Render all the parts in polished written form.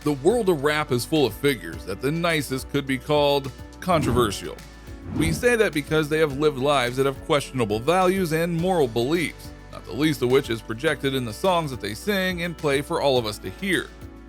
The world of rap is full of figures that the nicest could be called controversial. We say that because they have lived lives that have questionable values and moral beliefs, not the least of which is projected in the songs that they sing and play for all of us to hear.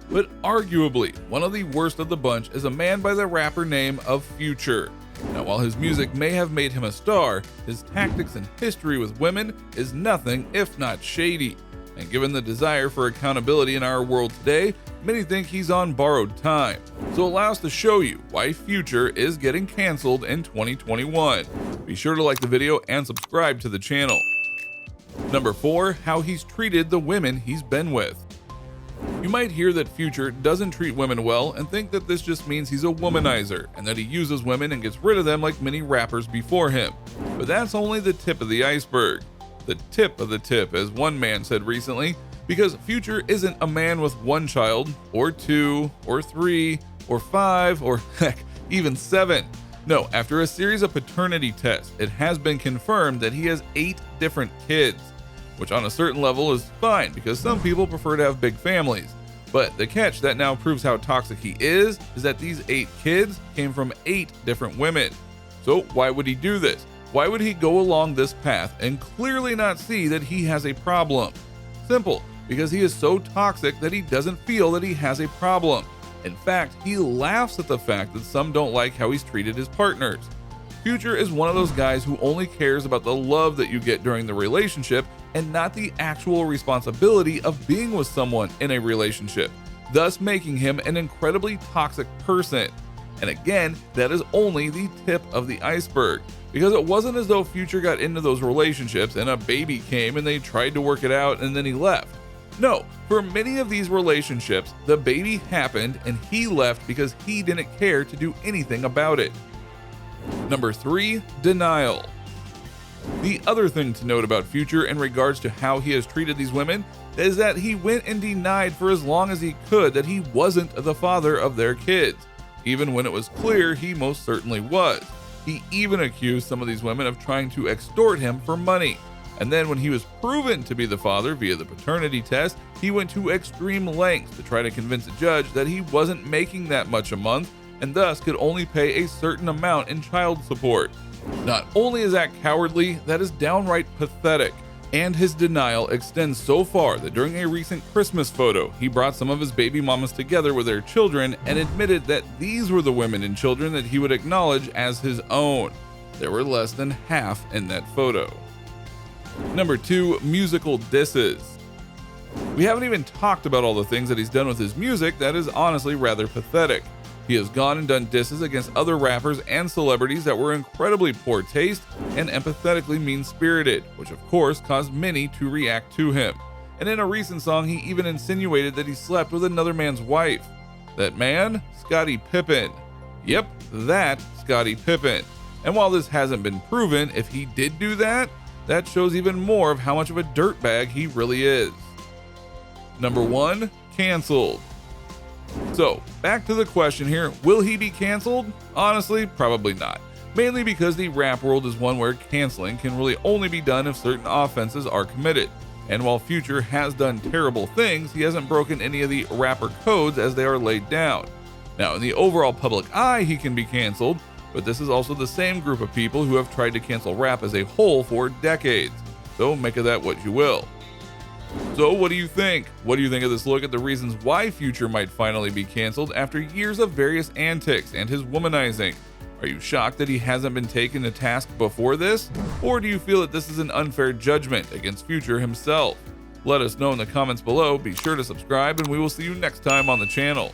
But arguably, one of the worst of the bunch is a man by the rapper name of Future. Now, while his music may have made him a star, his tactics and history with women is nothing if not shady. And given the desire for accountability in our world today, many think he's on borrowed time. So allow us to show you why Future is getting canceled in 2021. Be sure to like the video and subscribe to the channel. Number 4, how he's treated the women he's been with. You might hear that Future doesn't treat women well and think that this just means he's a womanizer and that he uses women and gets rid of them like many rappers before him. But that's only the tip of the iceberg. The tip of the tip, as one man said recently, because Future isn't a man with one child, or 2, or 3, or 5, or heck, even 7. No, after a series of paternity tests, it has been confirmed that he has 8 different kids, which on a certain level is fine because some people prefer to have big families. But the catch that now proves how toxic he is that these 8 kids came from 8 different women. So why would he do this? Why would he go along this path and clearly not see that he has a problem? Simple, because he is so toxic that he doesn't feel that he has a problem. In fact, he laughs at the fact that some don't like how he's treated his partners. Future is one of those guys who only cares about the love that you get during the relationship and not the actual responsibility of being with someone in a relationship, thus making him an incredibly toxic person. And again, that is only the tip of the iceberg, because it wasn't as though Future got into those relationships and a baby came and they tried to work it out and then he left. No, for many of these relationships, the baby happened and he left because he didn't care to do anything about it. Number 3, denial. The other thing to note about Future in regards to how he has treated these women is that he went and denied for as long as he could that he wasn't the father of their kids, even when it was clear he most certainly was. He even accused some of these women of trying to extort him for money. And then when he was proven to be the father via the paternity test, he went to extreme lengths to try to convince a judge that he wasn't making that much a month and thus could only pay a certain amount in child support. Not only is that cowardly, that is downright pathetic. And his denial extends so far that during a recent Christmas photo, he brought some of his baby mamas together with their children and admitted that these were the women and children that he would acknowledge as his own. There were less than half in that photo. Number 2, musical disses. We haven't even talked about all the things that he's done with his music that is honestly rather pathetic. He has gone and done disses against other rappers and celebrities that were incredibly poor taste and empathetically mean-spirited, which of course caused many to react to him. And in a recent song, he even insinuated that he slept with another man's wife. That man? Scottie Pippen. Yep, that Scottie Pippen. And while this hasn't been proven, if he did do that, that shows even more of how much of a dirtbag he really is. Number 1, canceled. So, back to the question here, will he be canceled? Honestly, probably not. Mainly because the rap world is one where canceling can really only be done if certain offenses are committed. And while Future has done terrible things, he hasn't broken any of the rapper codes as they are laid down. Now, in the overall public eye, he can be canceled, but this is also the same group of people who have tried to cancel rap as a whole for decades. So make of that what you will. So what do you think? What do you think of this look at the reasons why Future might finally be canceled after years of various antics and his womanizing? Are you shocked that he hasn't been taken to task before this? Or do you feel that this is an unfair judgment against Future himself? Let us know in the comments below. Be sure to subscribe and we will see you next time on the channel.